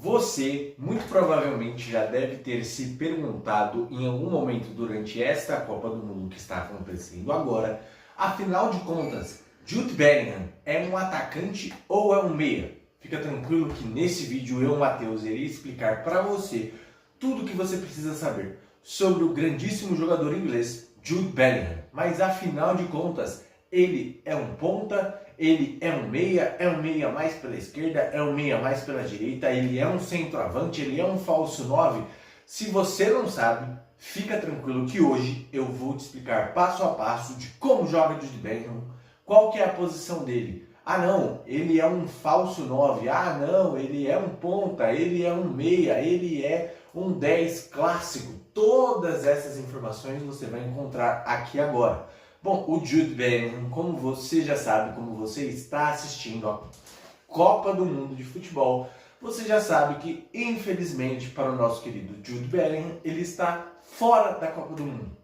Você muito provavelmente já deve ter se perguntado em algum momento durante esta Copa do Mundo que está acontecendo agora, afinal de contas, Jude Bellingham é um atacante ou é um meia? Fica tranquilo que nesse vídeo eu, Matheus, irei explicar para você tudo o que você precisa saber sobre o grandíssimo jogador inglês Jude Bellingham. Mas afinal de contas, ele é um ponta, ele é um meia mais pela esquerda, é um meia mais pela direita, ele é um centroavante, ele é um falso 9. Se você não sabe, fica tranquilo que hoje eu vou te explicar passo a passo de como joga Jude Bellingham, qual que é a posição dele. Ah não, ele é um falso 9, ah não, ele é um ponta, ele é um meia, ele é um 10 clássico. Todas essas informações você vai encontrar aqui agora. Bom, o Jude Bellingham, como você já sabe, como você está assistindo a Copa do Mundo de Futebol, você já sabe que, infelizmente, para o nosso querido Jude Bellingham, ele está fora da Copa do Mundo.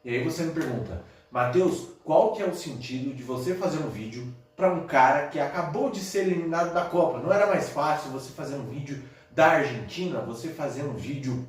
E aí você me pergunta, Matheus, qual que é o sentido de você fazer um vídeo para um cara que acabou de ser eliminado da Copa? Não era mais fácil você fazer um vídeo da Argentina, você fazer um vídeo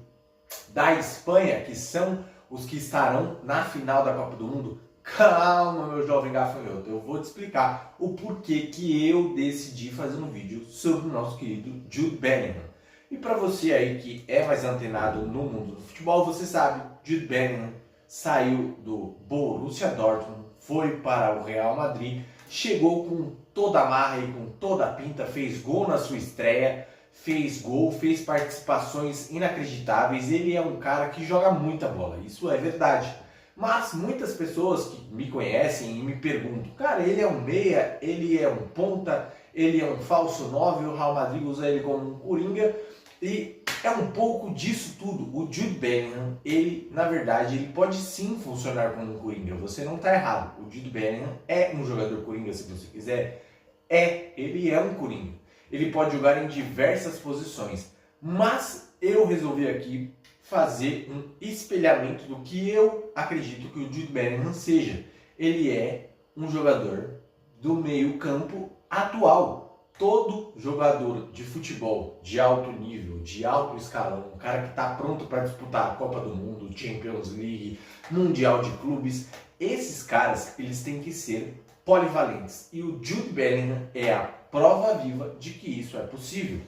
da Espanha, que são os que estarão na final da Copa do Mundo? Calma, meu jovem gafanhoto, eu vou te explicar o porquê que eu decidi fazer um vídeo sobre o nosso querido Jude Bellingham. E para você aí que é mais antenado no mundo do futebol, você sabe, Jude Bellingham saiu do Borussia Dortmund, foi para o Real Madrid, chegou com toda a marra e com toda a pinta, fez gol na sua estreia, fez gol, fez participações inacreditáveis, ele é um cara que joga muita bola, isso é verdade. Mas muitas pessoas que me conhecem e me perguntam, cara, ele é um meia, ele é um ponta, ele é um falso 9, o Real Madrid usa ele como um coringa, e é um pouco disso tudo. O Jude Bellingham, ele, na verdade, ele pode sim funcionar como um coringa, você não está errado. O Jude Bellingham é um jogador coringa, se você quiser, ele é um coringa. Ele pode jogar em diversas posições, mas eu resolvi aqui fazer um espelhamento do que eu acredito que o Jude Bellingham seja. Ele é um jogador do meio campo atual. Todo jogador de futebol de alto nível, de alto escalão, um cara que está pronto para disputar a Copa do Mundo, Champions League, Mundial de Clubes, esses caras eles têm que ser polivalentes. E o Jude Bellingham é a prova viva de que isso é possível.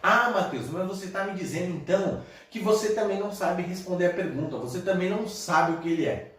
Ah, Matheus, mas você está me dizendo então que você também não sabe responder a pergunta, você também não sabe o que ele é.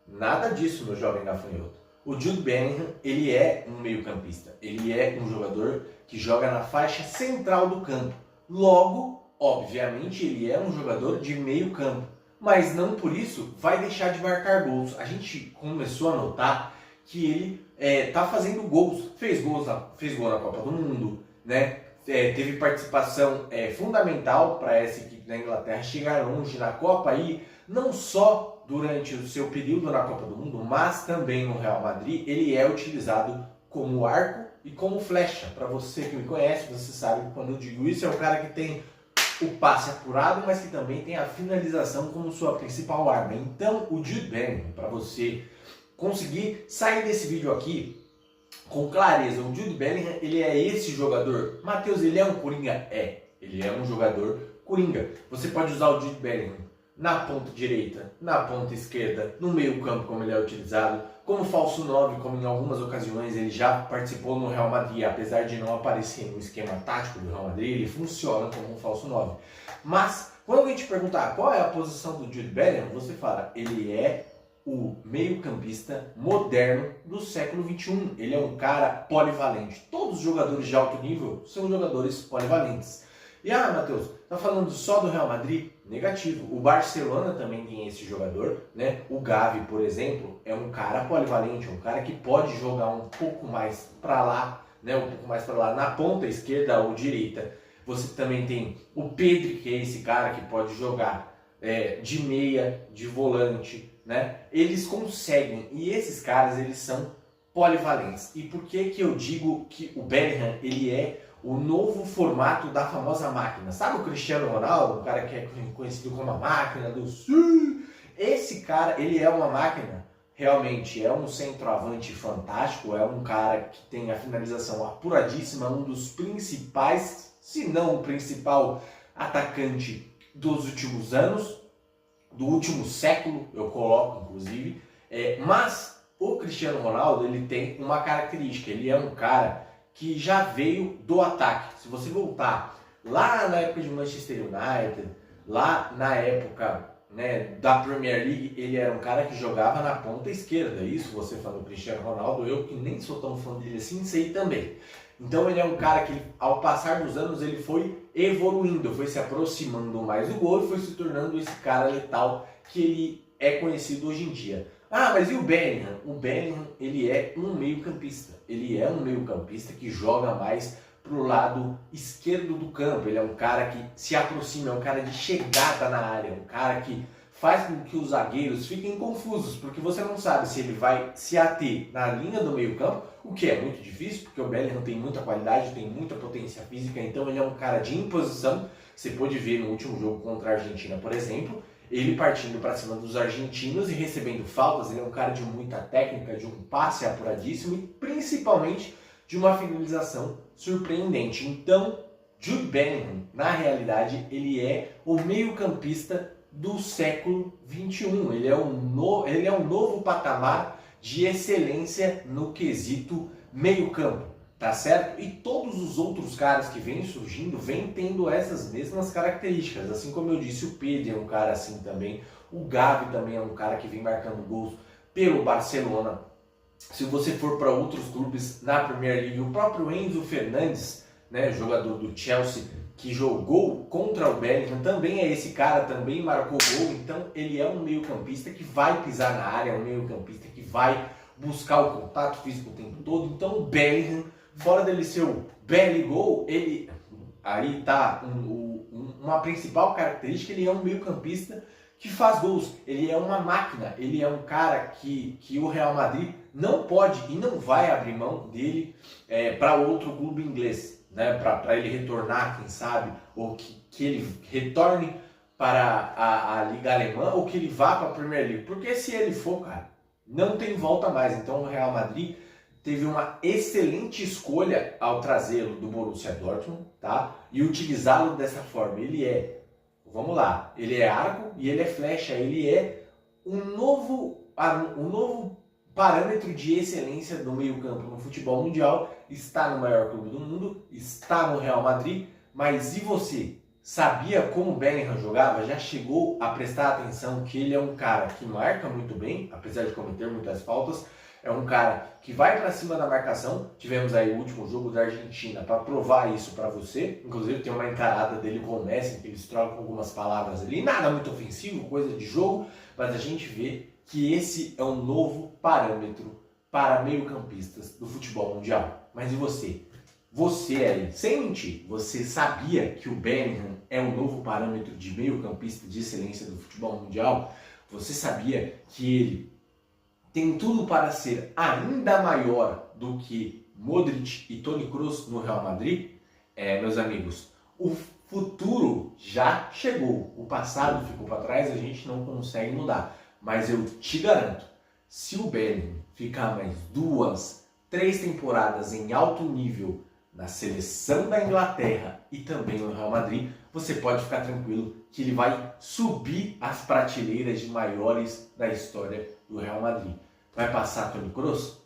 Nada disso, meu jovem gafanhoto. O Jude Bellingham, ele é um meio-campista, ele é um jogador que joga na faixa central do campo. Logo, obviamente, ele é um jogador de meio-campo, mas não por isso vai deixar de marcar gols. A gente começou a notar que ele está fazendo gols, fez gol na Copa do Mundo, né? Teve participação fundamental para essa equipe da Inglaterra chegar longe na Copa aí, não só durante o seu período na Copa do Mundo, mas também no Real Madrid. Ele é utilizado como arco e como flecha. Para você que me conhece, você sabe que quando eu digo isso, é um cara que tem o passe apurado, mas que também tem a finalização como sua principal arma. Então, o Jude Bellingham, para você conseguir sair desse vídeo aqui com clareza, o Jude Bellingham, ele é esse jogador. Matheus, ele é um coringa? Ele é um jogador coringa. Você pode usar o Jude Bellingham na ponta direita, na ponta esquerda, no meio campo, como ele é utilizado, como falso 9, como em algumas ocasiões ele já participou no Real Madrid, apesar de não aparecer no esquema tático do Real Madrid, ele funciona como um falso 9. Mas, quando alguém te perguntar qual é a posição do Jude Bellingham, você fala, ele é o meio-campista moderno do século XXI. Ele é um cara polivalente. Todos os jogadores de alto nível são jogadores polivalentes. E Matheus, tá falando só do Real Madrid? Negativo. O Barcelona também tem esse jogador, né? O Gavi, por exemplo, é um cara polivalente, um cara que pode jogar um pouco mais para lá, né? Um pouco mais para lá na ponta esquerda ou direita. Você também tem o Pedri, que é esse cara que pode jogar de meia, de volante, né? Eles conseguem, e esses caras eles são polivalentes. E por que eu digo que o Bellingham ele é o novo formato da famosa máquina? Sabe o Cristiano Ronaldo, um cara que é conhecido como a máquina do sul? Esse cara, ele é uma máquina, realmente é um centroavante fantástico, é um cara que tem a finalização apuradíssima, um dos principais se não o principal atacante dos últimos anos, do último século, eu coloco inclusive, mas o Cristiano Ronaldo ele tem uma característica, ele é um cara que já veio do ataque. Se você voltar lá na época de Manchester United, lá na época, né, da Premier League, ele era um cara que jogava na ponta esquerda. Isso você falou Cristiano Ronaldo, eu que nem sou tão fã dele assim, sei também. Então ele é um cara que, ao passar dos anos, ele foi evoluindo, foi se aproximando mais do gol e foi se tornando esse cara letal que ele é conhecido hoje em dia. Ah, mas e o Bellingham? O Bellingham, ele é um meio-campista. Ele é um meio-campista que joga mais pro lado esquerdo do campo. Ele é um cara que se aproxima, é um cara de chegada na área, um cara que faz com que os zagueiros fiquem confusos, porque você não sabe se ele vai se ater na linha do meio-campo, o que é muito difícil, porque o Bellingham tem muita qualidade, tem muita potência física, então ele é um cara de imposição. Você pôde ver no último jogo contra a Argentina, por exemplo, ele partindo para cima dos argentinos e recebendo faltas. Ele é um cara de muita técnica, de um passe apuradíssimo e principalmente de uma finalização surpreendente. Então, Jude Bellingham, na realidade, ele é o meio-campista do século XXI. Ele é um novo patamar de excelência no quesito meio-campo, tá certo? E todos os outros caras que vêm surgindo vêm tendo essas mesmas características. Assim como eu disse, o Pedro é um cara assim também. O Gavi também é um cara que vem marcando gols pelo Barcelona. Se você for para outros clubes na Premier League, o próprio Enzo Fernandes, né, jogador do Chelsea, que jogou contra o Bellingham, também é esse cara, também marcou gol. Então ele é um meio-campista que vai pisar na área, um meio-campista que vai buscar o contato físico o tempo todo. Então o Bellingham, fora dele ser o belly goal, ele aí tá uma principal característica, ele é um meio-campista que faz gols. Ele é uma máquina, ele é um cara que o Real Madrid não pode e não vai abrir mão dele para outro clube inglês, né? Para ele retornar, quem sabe, ou que ele retorne para a Liga Alemã, ou que ele vá para a Premier League. Porque se ele for, cara, não tem volta mais. Então o Real Madrid teve uma excelente escolha ao trazê-lo do Borussia Dortmund, tá? E utilizá-lo dessa forma. Ele é, vamos lá, ele é arco e ele é flecha. Ele é um novo parâmetro de excelência do meio-campo no futebol mundial. Está no maior clube do mundo, está no Real Madrid. Mas e você? Sabia como o Bellingham jogava? Já chegou a prestar atenção que ele é um cara que marca muito bem, apesar de cometer muitas faltas? É um cara que vai para cima da marcação. Tivemos aí o último jogo da Argentina para provar isso para você. Inclusive tem uma encarada dele com o Messi, que eles trocam algumas palavras ali. Nada muito ofensivo, coisa de jogo, mas a gente vê que esse é um novo parâmetro para meio-campistas do futebol mundial. Mas e você? Você aí, sem mentir, você sabia que o Bellingham é um novo parâmetro de meio-campista de excelência do futebol mundial? Você sabia que ele tem tudo para ser ainda maior do que Modric e Toni Kroos no Real Madrid? Meus amigos, o futuro já chegou. O passado ficou para trás, a gente não consegue mudar. Mas eu te garanto, se o Bellingham ficar mais 2, 3 temporadas em alto nível na seleção da Inglaterra e também no Real Madrid, você pode ficar tranquilo que ele vai subir as prateleiras de maiores da história do Real Madrid. Vai passar Toni Kroos?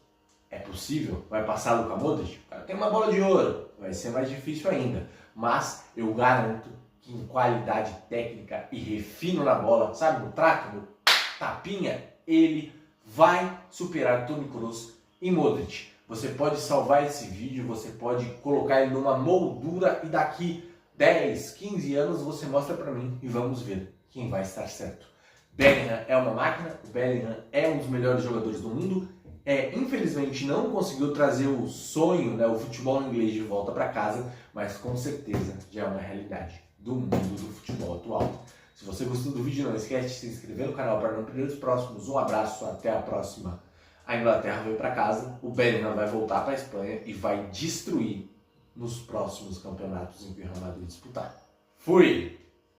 É possível? Vai passar Luka Modric? O cara tem uma bola de ouro, vai ser mais difícil ainda. Mas eu garanto que em qualidade técnica e refino na bola, sabe, no trato, no tapinha, ele vai superar Toni Kroos e Modric. Você pode salvar esse vídeo, você pode colocar ele numa moldura e daqui 10, 15 anos você mostra para mim e vamos ver quem vai estar certo. Bellingham é uma máquina, o Bellingham é um dos melhores jogadores do mundo. Infelizmente não conseguiu trazer o sonho, né, o futebol inglês de volta para casa, mas com certeza já é uma realidade do mundo do futebol atual. Se você gostou do vídeo, não esquece de se inscrever no canal para não perder os próximos. Um abraço, até a próxima. A Inglaterra veio para casa, o Bellingham vai voltar para a Espanha e vai destruir nos próximos campeonatos em que o Real Madrid disputar. Fui!